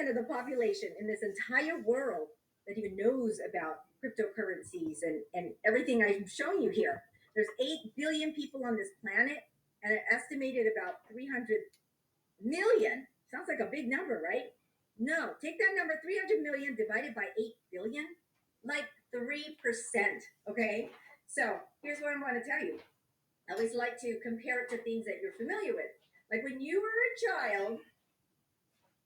of the population in this entire world that even knows about cryptocurrencies and everything I'm showing you here. There's 8 billion people on this planet and an estimated about 300 million. Sounds like a big number, right? No, take that number 300 million divided by 8 billion, like 3%. Okay, so here's what I want to tell you. I always like to compare it to things that you're familiar with. Like when you were a child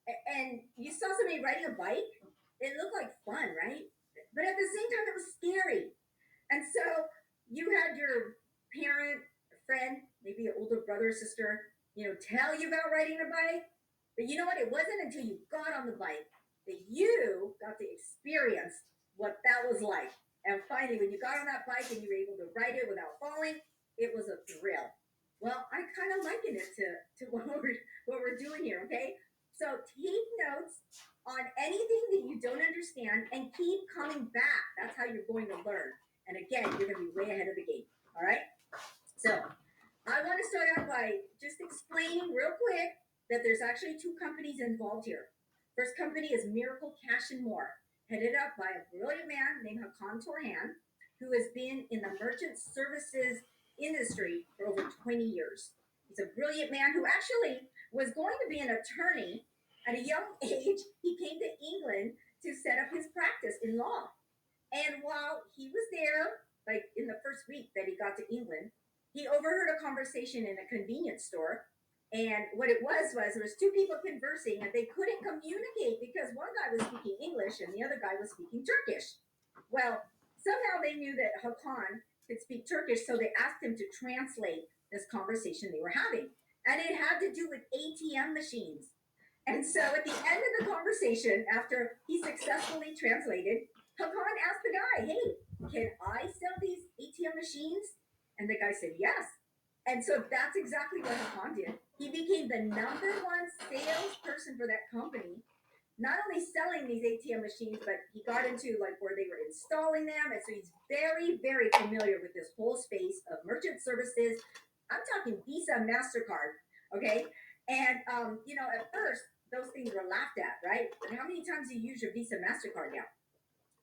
and you saw somebody riding a bike, it looked like fun, right? But at the same time, it was scary. And so you had your parent, a friend, maybe an older brother or sister, tell you about riding a bike. But you know what? It wasn't until you got on the bike that you got to experience what that was like. And finally, when you got on that bike and you were able to ride it without falling, it was a thrill. Well, I kind of liken it to what we're doing here, okay? So take notes on anything that you don't understand and keep coming back. That's how you're going to learn. And again, you're going to be way ahead of the game. All right? So I want to start out by just explaining real quick that there's actually two companies involved here. First company is Miracle Cash and More, headed up by a brilliant man named Hakan Torhan, who has been in the merchant services industry for over 20 years. He's a brilliant man who actually was going to be an attorney. At a young age, he came to England to set up his practice in law. And while he was there, like in the first week that he got to England, he overheard a conversation in a convenience store. And what it was there was two people conversing and they couldn't communicate because one guy was speaking English and the other guy was speaking Turkish. Well, somehow they knew that Hakan could speak Turkish, so they asked him to translate this conversation they were having. And it had to do with ATM machines. And so at the end of the conversation, after he successfully translated, Hakan asked the guy, hey, can I sell these ATM machines? And the guy said, yes. And so that's exactly what Hakan did. He became the number one salesperson for that company, not only selling these ATM machines, but he got into like where they were installing them. And so he's very, very familiar with this whole space of merchant services. I'm talking Visa, MasterCard, okay? And, at first, those things were laughed at, right? And how many times do you use your Visa, MasterCard now?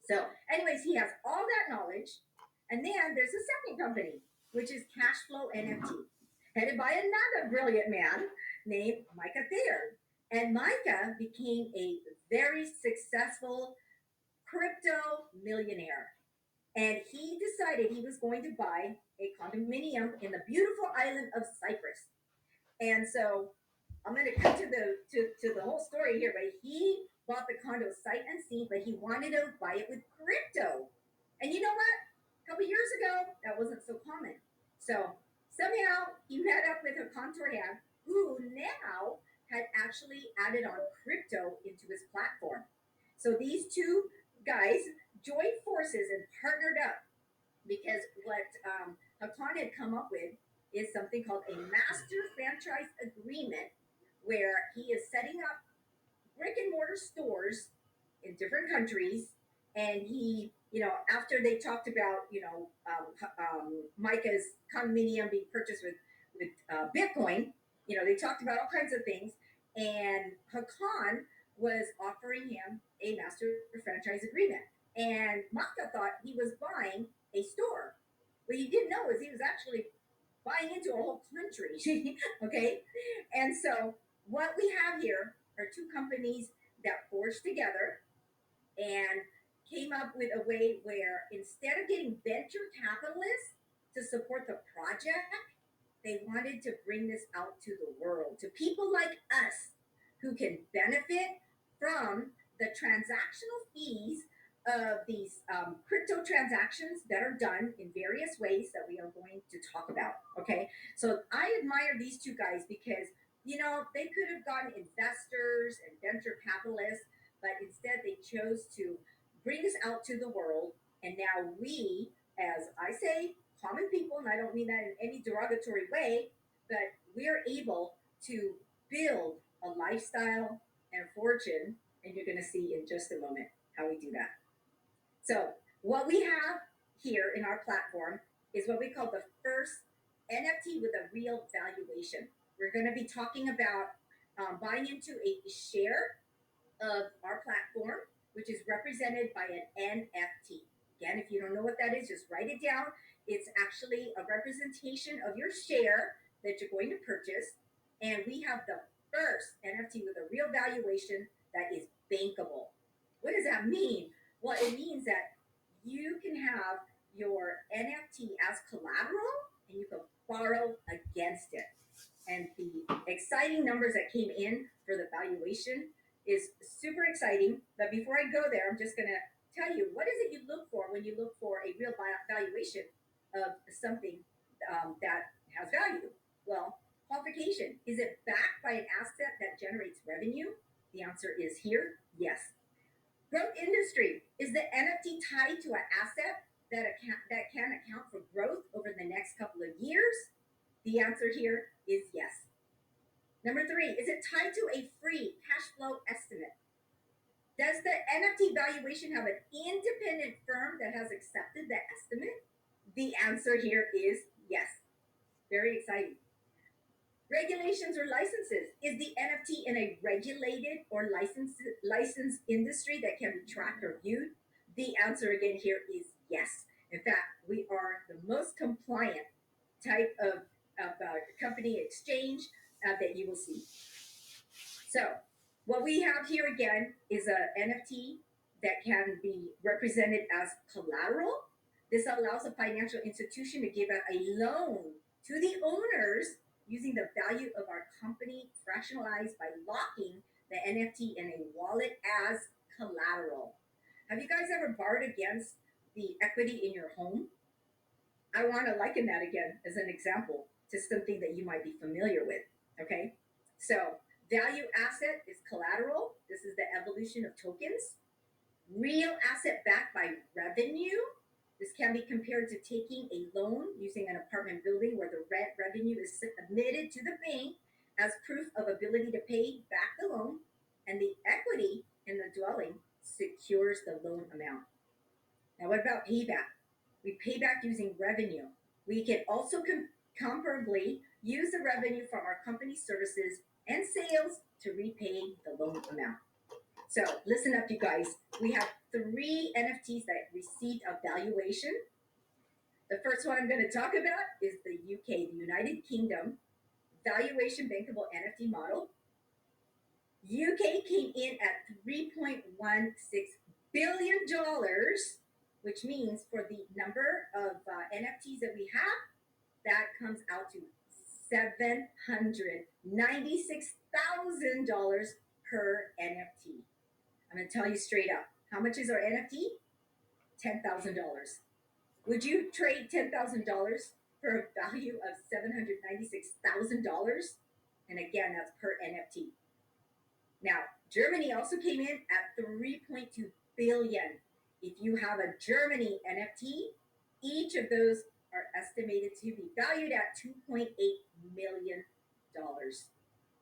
So, anyways, he has all that knowledge. And then there's a second company, which is Cashflow NFT, headed by another brilliant man named Micah Thayer. And Micah became a very successful crypto millionaire. And he decided he was going to buy a condominium in the beautiful island of Cyprus. And so I'm going to cut to the whole story here, but he bought the condo sight unseen, but he wanted to buy it with crypto. And you know what? A couple years ago, that wasn't so common. So somehow he met up with a contour hand who now had actually added on crypto into his platform. So these two guys joined forces and partnered up because what Hakan had come up with is something called a master franchise agreement where he is setting up brick and mortar stores in different countries. And he, after they talked about, Micah's condominium being purchased with Bitcoin, they talked about all kinds of things. And Hakan was offering him a master franchise agreement. And Micah thought he was buying a store. What he didn't know is he was actually buying into a whole country. Okay? And so what we have here are two companies that forged together and came up with a way where instead of getting venture capitalists to support the project, they wanted to bring this out to the world, to people like us who can benefit from the transactional fees of these crypto transactions that are done in various ways that we are going to talk about. Okay, so I admire these two guys because they could have gotten investors and venture capitalists, but instead they chose to bring this out to the world. And now we, as I say, common people, and I don't mean that in any derogatory way, but we're able to build a lifestyle and a fortune. And you're going to see in just a moment how we do that. So, what we have here in our platform is what we call the first NFT with a real valuation. We're going to be talking about buying into a share of our platform, which is represented by an NFT. Again, if you don't know what that is, just write it down. It's actually a representation of your share that you're going to purchase. And we have the first NFT with a real valuation that is bankable. What does that mean? Well, it means that you can have your NFT as collateral and you can borrow against it. And the exciting numbers that came in for the valuation is super exciting. But before I go there, I'm just going to tell you, what is it you look for when you look for a real valuation of something that has value? Well, qualification. Is it backed by an asset that generates revenue? The answer is here, yes. Growth industry. Is the NFT tied to an asset that can account for growth over the next couple of years? The answer here is yes. Number 3, is it tied to a free cash flow estimate? Does the NFT valuation have an independent firm that has accepted the estimate? The answer here is yes. Very exciting. Regulations or licenses. Is the NFT in a regulated or licensed industry that can be tracked or viewed? The answer again here is yes. In fact, we are the most compliant type of company exchange that you will see. So what we have here again is an NFT that can be represented as collateral. This allows a financial institution to give out a loan to the owners using the value of our company fractionalized by locking the NFT in a wallet as collateral. Have you guys ever borrowed against the equity in your home? I want to liken that again as an example to something that you might be familiar with. Okay, so value asset is collateral. This is the evolution of tokens. Real asset backed by revenue. This can be compared to taking a loan using an apartment building where the rent revenue is submitted to the bank as proof of ability to pay back the loan, and the equity in the dwelling secures the loan amount. Now, what about payback? We pay back using revenue. We can also comparably use the revenue from our company services and sales to repay the loan amount. So listen up, you guys. We have 3 NFTs that received a valuation. The first one I'm going to talk about is the UK, the United Kingdom, valuation bankable NFT model. UK came in at $3.16 billion, which means for the number of NFTs that we have, that comes out to $796,000 per NFT. I'm going to tell you straight up, how much is our NFT? $10,000. Would you trade $10,000 for a value of $796,000? And again, that's per NFT. Now, Germany also came in at 3.2 billion. If you have a Germany NFT, each of those are estimated to be valued at $2.8 million.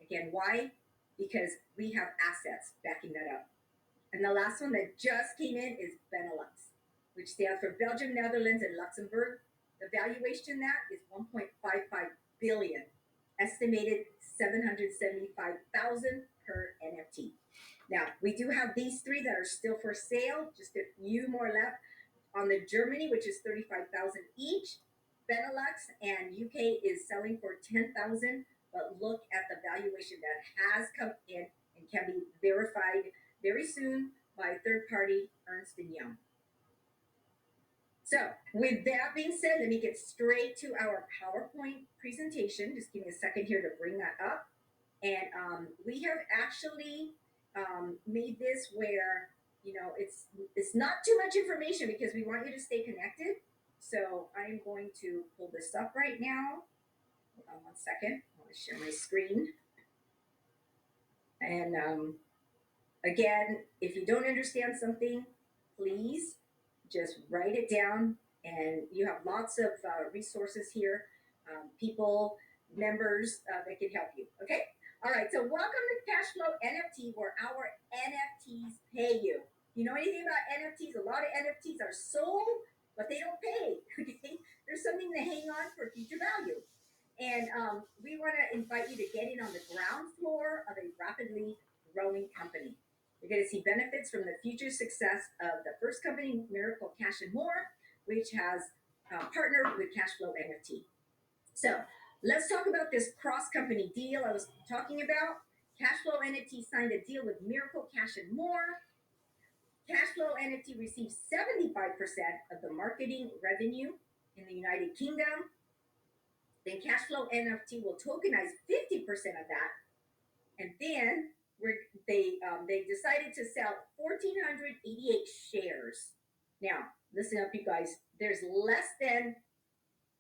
Again, why? Because we have assets backing that up. And the last one that just came in is Benelux, which stands for Belgium, Netherlands, and Luxembourg. The valuation that is 1.55 billion, estimated 775,000 per NFT. Now, we do have these 3 that are still for sale, just a few more left on the Germany, which is 35,000 each. Benelux and UK is selling for 10,000, but look at the valuation that has come in and can be verified very soon by third party Ernst & Young. So with that being said, let me get straight to our PowerPoint presentation. Just give me a second here to bring that up. And we have actually made this where, it's not too much information because we want you to stay connected. So I'm going to pull this up right now. Hold on one second. I want to share my screen. And again, if you don't understand something, please just write it down. And you have lots of resources here, people, members that can help you. Okay? All right, so welcome to Cashflow NFT, where our NFTs pay you. You know anything about NFTs? A lot of NFTs are sold, but they don't pay. Okay? There's something to hang on for future value. And we want to invite you to get in on the ground floor of a rapidly growing company. You're You're going to see benefits from the future success of the first company, Miracle Cash and More, which has partnered with Cashflow NFT. So let's talk about this cross-company deal I was talking about. Cashflow NFT signed a deal with Miracle Cash and More. Cashflow NFT receives 75% of the marketing revenue in the United Kingdom. Then Cashflow NFT will tokenize 50% of that, and then they decided to sell 1,488 shares. Now, listen up, you guys. There's less than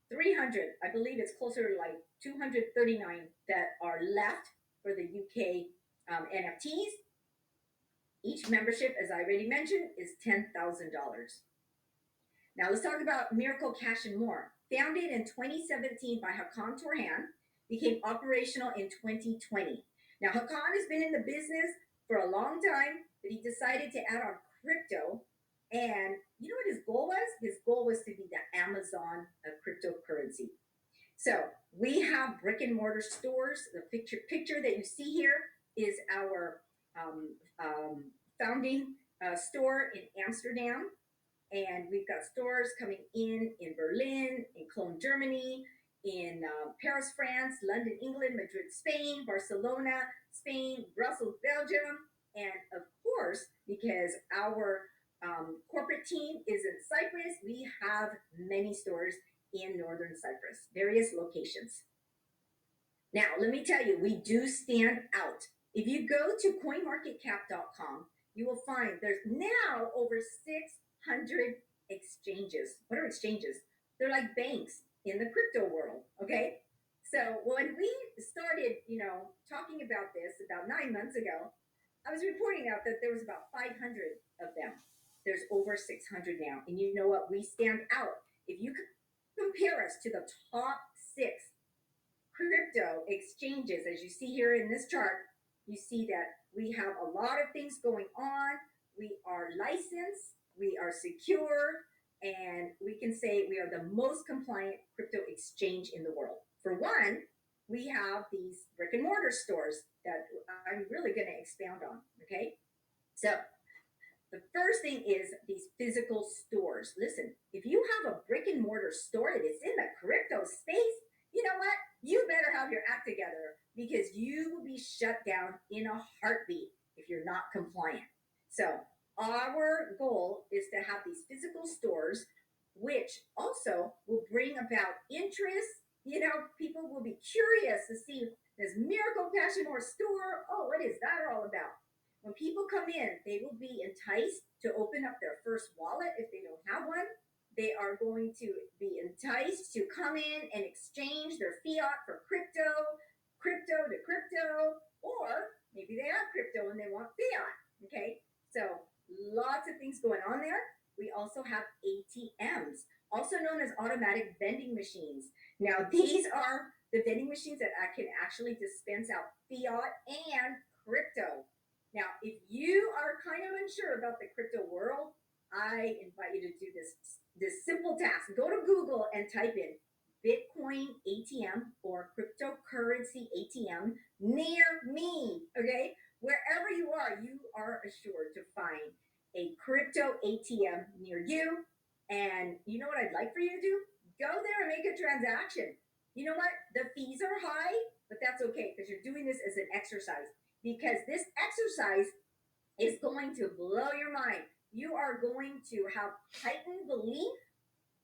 300. I believe it's closer to like 239 that are left for the UK NFTs. Each membership, as I already mentioned, is $10,000. Now let's talk about Miracle Cash and More. Founded in 2017 by Hakan Torhan, became operational in 2020. Now Hakan has been in the business for a long time, but he decided to add on crypto. And you know what his goal was? His goal was to be the Amazon of cryptocurrency. So we have brick and mortar stores. The picture that you see here is our founding store in Amsterdam. And we've got stores coming in Berlin, in Cologne, Germany, in Paris, France, London, England, Madrid, Spain, Barcelona, Spain, Brussels, Belgium, and of course, because our corporate team is in Cyprus, we have many stores in Northern Cyprus, various locations. Now, let me tell you, we do stand out. If you go to coinmarketcap.com, you will find there's now over 600 exchanges. What are exchanges? They're like banks in the crypto world, okay? So when we started, talking about this about 9 months ago, I was reporting out that there was about 500 of them. There's over 600 now. And you know what? We stand out. If you compare us to the top 6 crypto exchanges, as you see here in this chart, you see that we have a lot of things going on. We are licensed, we are secure, and we can say we are the most compliant crypto exchange in the world. For one, we have these brick and mortar stores that I'm really going to expound on, okay? So the first thing is these physical stores. Listen, if you have a brick and mortar store that is in the crypto space, you know what? You better have your act together, because you will be shut down in a heartbeat if you're not compliant. So our goal is to have these physical stores, which also will bring about interest. People will be curious to see this Miracle Cash and More store. Oh, what is that all about? When people come in, they will be enticed to open up their first wallet if they don't have one. They are going to be enticed to come in and exchange their fiat for crypto to crypto, or maybe they have crypto and they want fiat. Okay, so lots of things going on there. We also have ATMs, also known as automatic vending machines. Now, these are the vending machines that can actually dispense out fiat and crypto. Now, if you are kind of unsure about the crypto world, I invite you to do this simple task. Go to Google and type in Bitcoin ATM or cryptocurrency ATM near me, okay? Wherever you are assured to find a crypto ATM near you. And you know what I'd like for you to do? Go there and make a transaction. You know what? The fees are high, but that's okay, because you're doing this as an exercise. Because this exercise is going to blow your mind. You are going to have heightened belief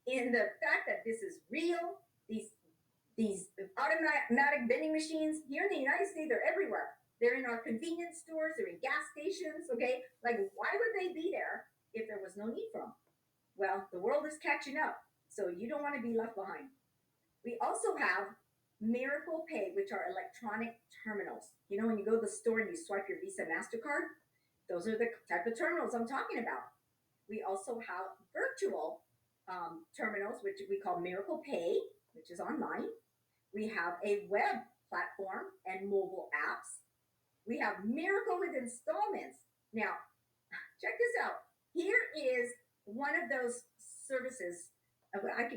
in the fact that this is real. These automatic vending machines here in the United States, they're everywhere. They're in our convenience stores, they're in gas stations, okay? Like, why would they be there if there was no need for them? Well, the world is catching up, so you don't want to be left behind. We also have Miracle Pay, which are electronic terminals. When you go to the store and you swipe your Visa MasterCard, those are the type of terminals I'm talking about. We also have virtual terminals, which we call Miracle Pay, which is online. We have a web platform and mobile apps. We have Miracle with installments. Now, check this out. Here is one of those services,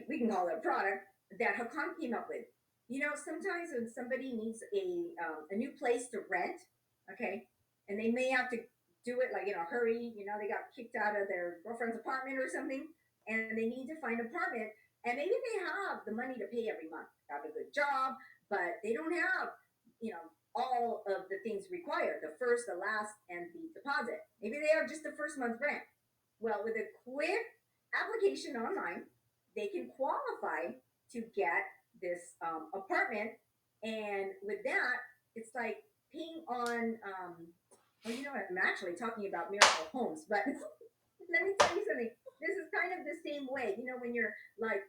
we can call it a product, that Hakan came up with. Sometimes when somebody needs a new place to rent, okay, and they may have to do it like in a hurry. They got kicked out of their girlfriend's apartment or something, and they need to find an apartment. And maybe they have the money to pay every month, got a good job, but they don't have, all of the things required, the first, the last, and the deposit. Maybe they have just the first month's rent. Well, with a quick application online, they can qualify to get this apartment. And with that, it's like paying on, well, I'm actually talking about Miracle Homes, but let me tell you something. This is kind of the same way. When you're like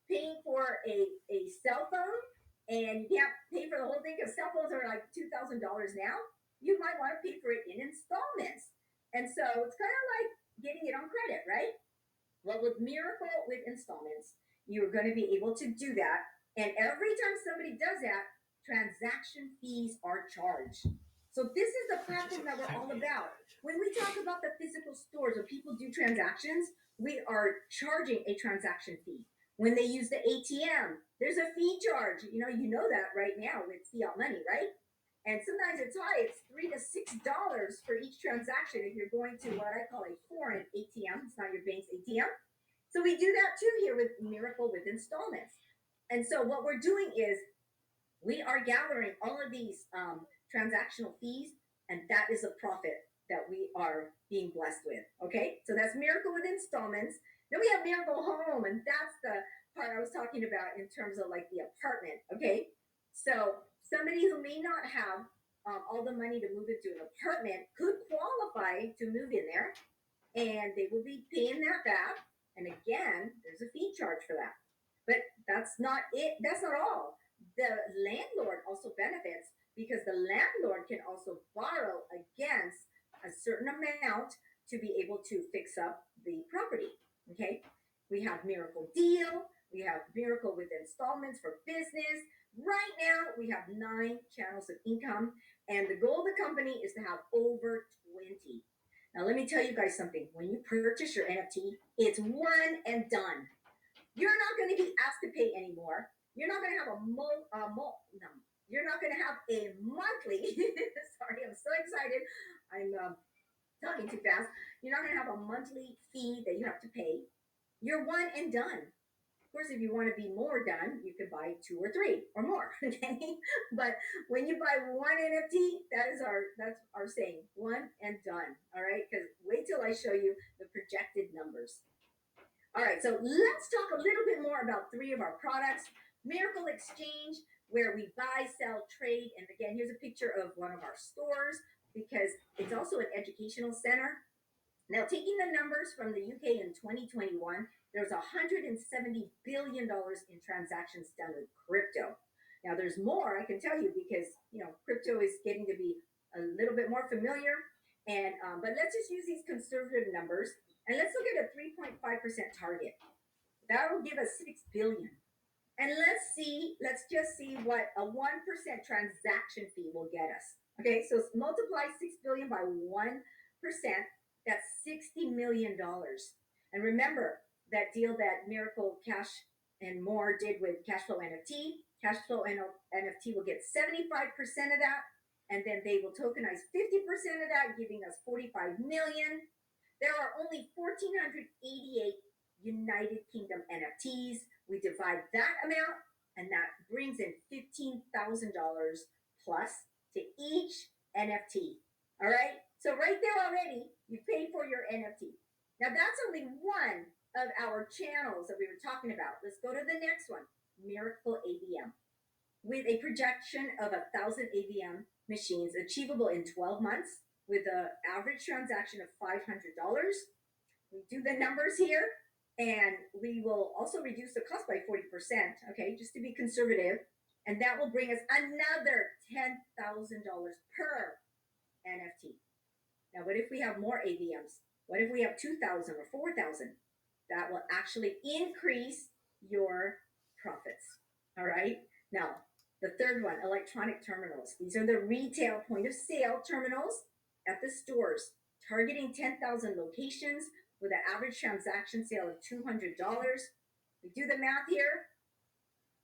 paying for a cell phone and you can't pay for the whole thing because cell phones are like $2,000 now, you might want to pay for it in installments. And so it's kind of like getting it on credit, right? Well, with Miracle with installments, you're going to be able to do that. And every time somebody does that, transaction fees are charged. So this is the platform that we're all about. When we talk about the physical stores where people do transactions, we are charging a transaction fee. When they use the ATM, there's a fee charge. You know that right now with fiat money, right? And sometimes it's high. It's $3 to $6 for each transaction if you're going to what I call a foreign ATM. It's not your bank's ATM. So we do that too here with Miracle with installments. And so what we're doing is we are gathering all of these transactional fees, and that is a profit that we are being blessed with. Okay, so that's Miracle with installments. Then we have Miracle Home, and that's the part I was talking about in terms of like the apartment. Okay, so somebody who may not have all the money to move into an apartment could qualify to move in there, and they will be paying that back. And again, there's a fee charge for that. But that's not it. That's not all. The landlord also benefits because the landlord can also borrow against a certain amount to be able to fix up the property. Okay. We have Miracle Deal. We have Miracle with installments for business. Right now, we have 9 channels of income, and the goal of the company is to have over 20. Now, let me tell you guys something. When you purchase your NFT, it's one and done. You're not going to be asked to pay anymore. You're not going to have no, you're not going to have a monthly. Sorry, I'm so excited. I'm talking too fast. You're not going to have a monthly fee that you have to pay. You're one and done. Of course, if you want to be more done, you can buy 2 or 3 or more. Okay, but when you buy one NFT, that's our saying, one and done. All right, because wait till I show you the projected numbers. All right, so let's talk a little bit more about 3 of our products. Miracle Exchange, where we buy, sell, trade. And again, here's a picture of one of our stores because it's also an educational center. Now, taking the numbers from the UK in 2021, there was $170 billion in transactions done with crypto. Now, there's more I can tell you because crypto is getting to be a little bit more familiar. And but let's just use these conservative numbers and let's look at a 3.5% target. That will give us 6 billion. And let's just see what a 1% transaction fee will get us. Okay, so multiply 6 billion by 1%, that's $60 million. And remember that deal that Miracle Cash and More did with Cashflow NFT. Cashflow NFT will get 75% of that, and then they will tokenize 50% of that, giving us 45 million. There are only 1,488 United Kingdom NFTs. We divide that amount, and that brings in $15,000 plus to each NFT. All right. So right there already, you pay for your NFT. Now that's only one of our channels that we were talking about. Let's go to the next one, Miracle AVM. With a projection of 1,000 AVM machines achievable in 12 months with an average transaction of $500. We do the numbers here, and we will also reduce the cost by 40%, okay, just to be conservative. And that will bring us another $10,000 per NFT. Now, what if we have more AVMs? What if we have 2,000 or 4,000? That will actually increase your profits. All right. Now, the third one, electronic terminals. These are the retail point of sale terminals at the stores, targeting 10,000 locations with an average transaction sale of $200. We do the math here.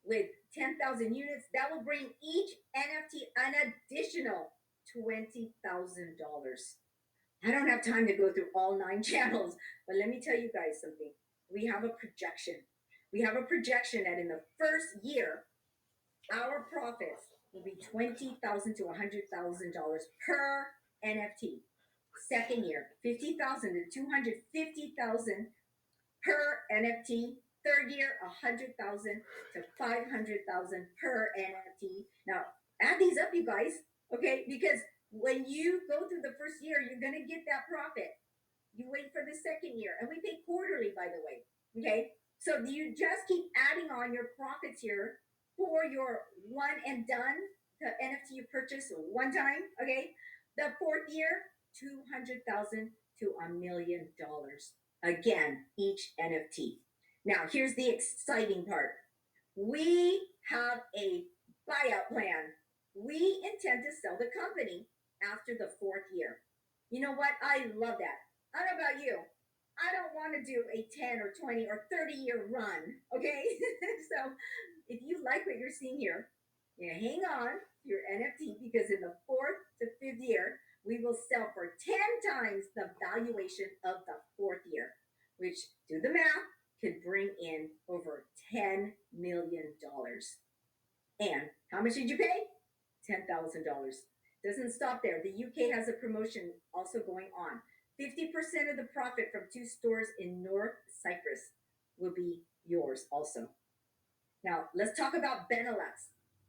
With 10,000 units, that will bring each NFT an additional $20,000. I don't have time to go through all 9 channels, but let me tell you guys something. We have a projection. We have a projection that in the first year, our profits will be $20,000 to $100,000 per NFT. Second year, 50,000 to 250,000 per NFT. Third year, 100,000 to 500,000 per NFT. Now, add these up, you guys, okay? Because when you go through the first year, you're going to get that profit. You wait for the second year, and we pay quarterly, by the way, okay? So you just keep adding on your profits here for your one and done, the NFT you purchase one time, okay? The fourth year, 200,000 to $1,000,000 again, each NFT. Now, here's the exciting part. We have a buyout plan. We intend to sell the company after the fourth year. You know what? I love that. I don't know about you. I don't want to do a 10 or 20 or 30-year run, okay? So if you like what you're seeing here, hang on to your NFT because in the fourth to fifth year, we will sell for 10 times the valuation of the fourth year, which, do the math, could bring in over $10,000,000. And how much did you pay? $10,000. Doesn't stop there. The UK has a promotion also going on. 50% of the profit from 2 stores in North Cyprus will be yours also. Now, let's talk about Benelux.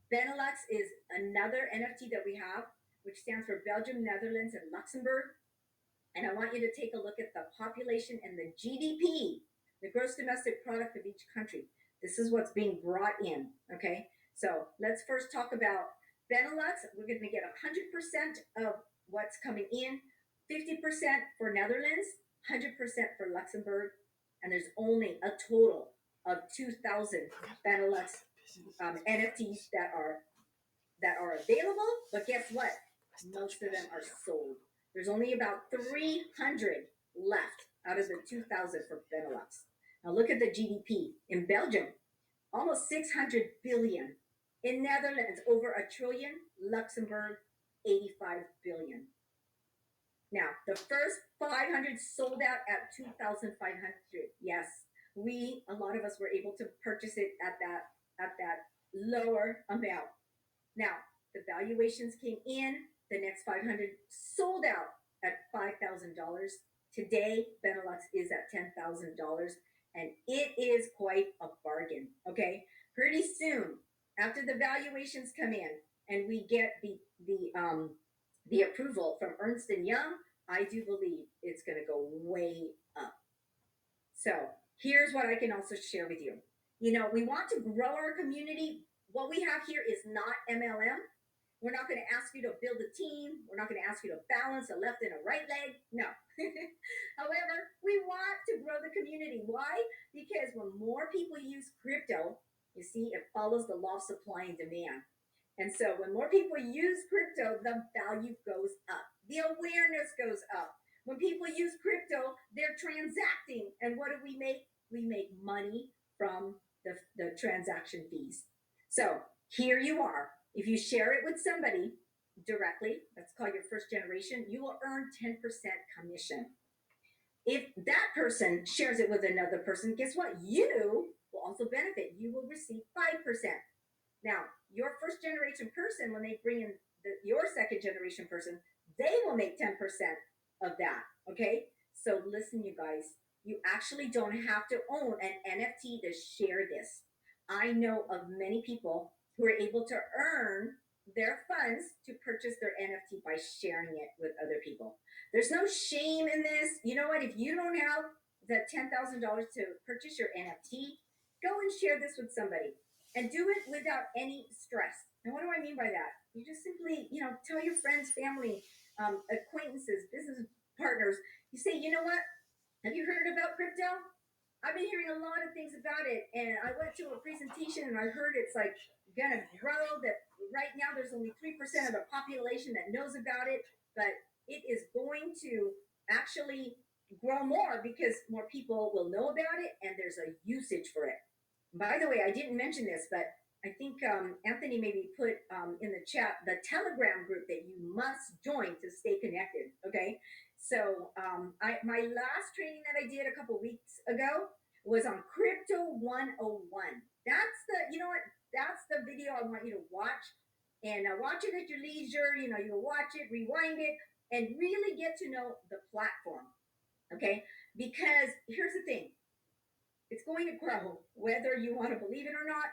Benelux is another NFT that we have, which stands for Belgium, Netherlands, and Luxembourg. And I want you to take a look at the population and the GDP, the gross domestic product of each country. This is what's being brought in, okay? So let's first talk about Benelux. We're going to get 100% of what's coming in, 50% for Netherlands, 100% for Luxembourg, and there's only a total of 2,000 Benelux NFTs that are available. But guess what? Most of them are sold. There's only about 300 left out of the 2,000 for Benelux. Now look at the GDP in Belgium, almost 600 billion. In Netherlands, over $1 trillion. Luxembourg, 85 billion. Now, the first 500 sold out at 2,500. Yes, a lot of us were able to purchase it at that lower amount. Now, the valuations came in. The next 500 sold out at $5,000. Today, Benelux is at $10,000, and it is quite a bargain. Okay, pretty soon after the valuations come in and we get the approval from Ernst and Young, I do believe it's going to go way up. So here's what I can also share with you. We want to grow our community. What we have here is not MLM. We're not going to ask you to build a team. We're not going to ask you to balance a left and a right leg. No. However, we want to grow the community. Why? Because when more people use crypto, you see, it follows the law of supply and demand. And so when more people use crypto, the value goes up. The awareness goes up. When people use crypto, they're transacting. And what do we make? We make money from the transaction fees. So here you are. If you share it with somebody directly, that's called your first generation, you will earn 10% commission. If that person shares it with another person, guess what? You will also benefit. You will receive 5%. Now, your first generation person, when they bring in your second generation person, they will make 10% of that. Okay? So listen, you guys, you actually don't have to own an NFT to share this. I know of many people who are able to earn their funds to purchase their NFT by sharing it with other people. There's no shame in this. You know what? If you don't have the $10,000 to purchase your NFT, go and share this with somebody and do it without any stress. And what do I mean by that? You just simply, tell your friends, family, acquaintances, business partners. You say, you know what? Have you heard about crypto? I've been hearing a lot of things about it, and I went to a presentation and I heard it's like gonna grow. That right now there's only 3% of the population that knows about it, but it is going to actually grow more because more people will know about it and there's a usage for it. By the way, I didn't mention this, but I think Anthony maybe put in the chat the Telegram group that you must join to stay connected. Okay, So my last training that I did a couple weeks ago was on Crypto 101. That's the, you know what? That's the video I want you to watch, and watch it at your leisure. You know, you'll watch it, rewind it, and really get to know the platform. Okay, because here's the thing: it's going to grow whether you want to believe it or not.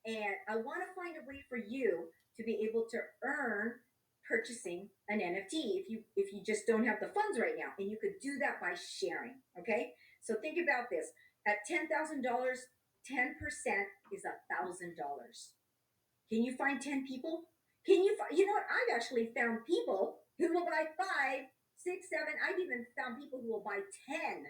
And I want to find a way for you to be able to earn purchasing an NFT if you just don't have the funds right now. And you could do that by sharing. Okay. So think about this. At $10,000, 10% is $1,000. Can you find 10 people? Can you find, you know what? I've actually found people who will buy five, six, seven. I've even found people who will buy 10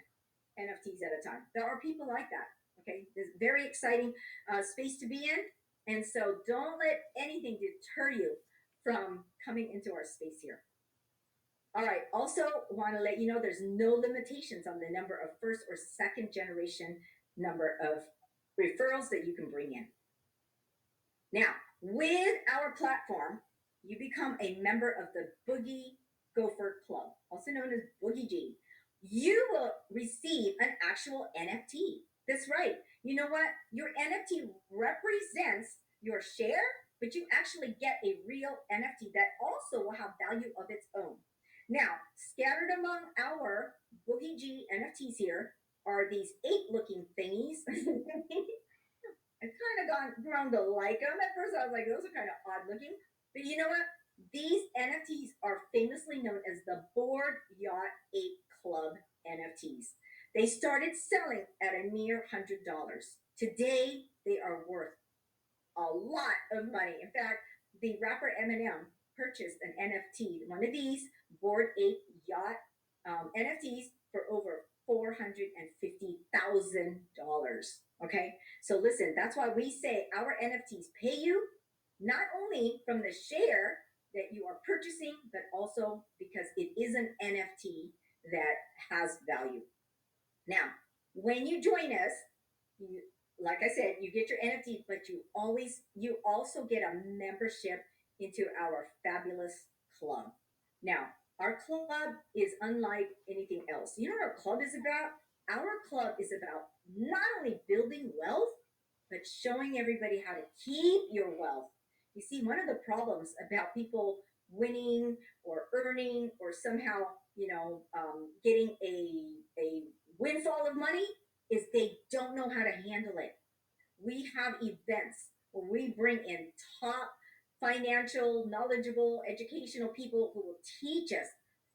NFTs at a time. There are people like that. Okay, it's very exciting space to be in, and so don't let anything deter you from coming into our space here. All right. Also, want to let you know there's no limitations on the number of first or second generation number of referrals that you can bring in. Now, with our platform, you become a member of the Boogie Gopher Club, also known as Boogie G. You will receive an actual NFT. That's right. You know what? Your NFT represents your share, but you actually get a real NFT that also will have value of its own. Now, scattered among our Boogie G NFTs here are these ape looking thingies. I've kind of grown to like them. At first, I was like, those are kind of odd looking. But you know what? These NFTs are famously known as the Board Yacht Ape Club NFTs. They started selling at a mere $100. Today, they are worth a lot of money. In fact, the rapper Eminem purchased an NFT, one of these Board Ape Yacht NFTs for over $450,000. Okay, so listen, that's why we say our NFTs pay you not only from the share that you are purchasing, but also because it is an NFT that has value. Now, when you join us, you, like I said, you get your NFT, but you also get a membership into our fabulous club. Now, our club is unlike anything else. You know what our club is about? Our club is about not only building wealth, but showing everybody how to keep your wealth. You see, one of the problems about people winning or earning or somehow, getting a windfall of money is they don't know how to handle it. We have events where we bring in top financial, knowledgeable, educational people who will teach us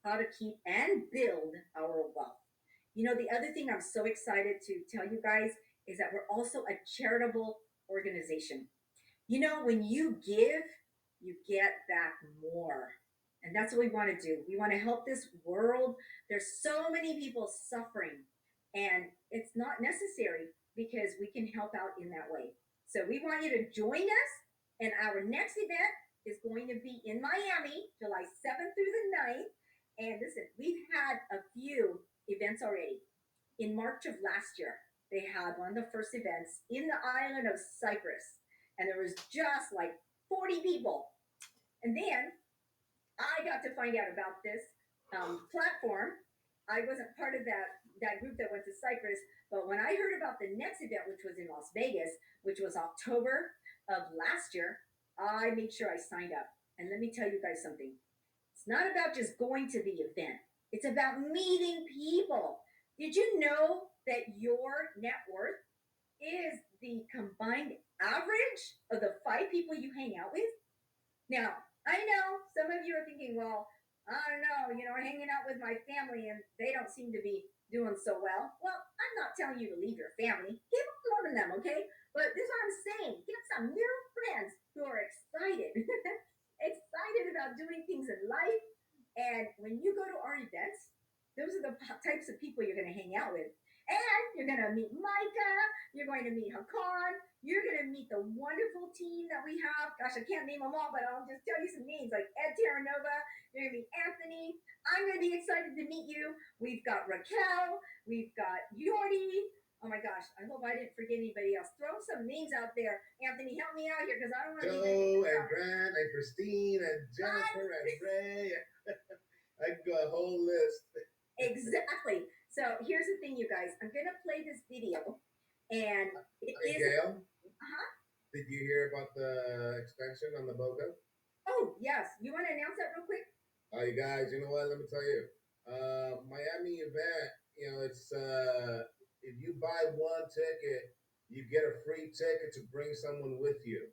how to keep and build our wealth. You know, the other thing I'm so excited to tell you guys is that we're also a charitable organization. You know, when you give, you get back more. And that's what we want to do. We want to help this world. There's so many people suffering, and it's not necessary because we can help out in that way. So we want you to join us. And our next event is going to be in Miami, July 7th through the 9th. And listen, we've had a few events already. In March of last year, they had one of the first events in the island of Cyprus, and there was just like 40 people. And then I got to find out about this platform. I wasn't part of that group that went to Cyprus, but when I heard about the next event, which was in Las Vegas, which was October of last year, I made sure I signed up. And let me tell you guys something. It's not about just going to the event. It's about meeting people. Did you know that your net worth is the combined average of the five people you hang out with? Now, I know some of you are thinking, well, I don't know, hanging out with my family and they don't seem to be doing so well. Well, I'm not telling you to leave your family. Keep on loving them, okay? But this is what I'm saying. Get some new friends who are excited, excited about doing things in life. And when you go to our events, those are the types of people you're going to hang out with. And you're going to meet Micah. You're going to meet Hakan. You're going to meet the wonderful team that we have. Gosh, I can't name them all, but I'll just tell you some names like Ed Terranova. You're going to meet Anthony. I'm going to be excited to meet you. We've got Raquel. We've got Yordi. Oh my gosh, I hope I didn't forget anybody else. Throw some names out there. Anthony, help me out here because I don't want to Joe and Grant and Christine and Jennifer and Ray. I can go a whole list. Exactly. So here's the thing, you guys. I'm gonna play this video, and it Hey is. Gail, Uh-huh. did you hear about the extension on the BOGO? Oh yes. You want to announce that real quick? Oh, you guys, you know what? Let me tell you. Miami event, it's if you buy one ticket, you get a free ticket to bring someone with you.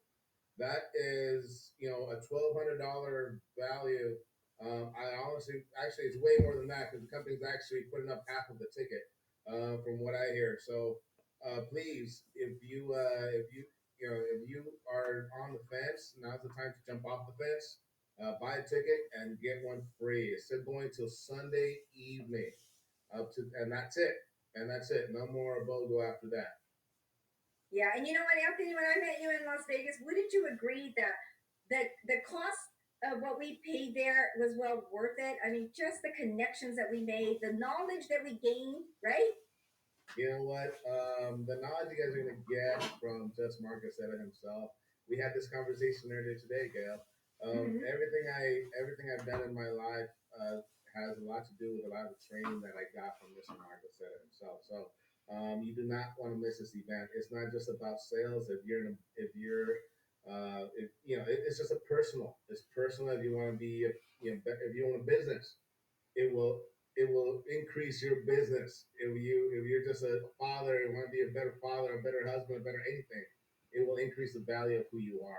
That is, a $1,200 value. I honestly, actually, it's way more than that because the company's actually putting up half of the ticket, from what I hear. So, please, if you are on the fence, now's the time to jump off the fence, buy a ticket, and get one free. It's still going till Sunday evening, and that's it. And that's it. No more BOGO after that. Yeah. And you know what, Anthony? When I met you in Las Vegas, wouldn't you agree that the cost of what we paid there was well worth it? I mean, just the connections that we made, the knowledge that we gained, right? You know what? The knowledge you guys are gonna get from just Marcus said it himself. We had this conversation earlier today, Gail. Mm-hmm. Everything I've done in my life has a lot to do with a lot of the training that I got from Mr. Marcus said it himself. So you do not want to miss this event. It's not just about sales. If it's just a personal. It's personal. If you want to be, if you own a business, it will it will increase your business. If you're just a father and want to be a better father, a better husband, a better anything, it will increase the value of who you are.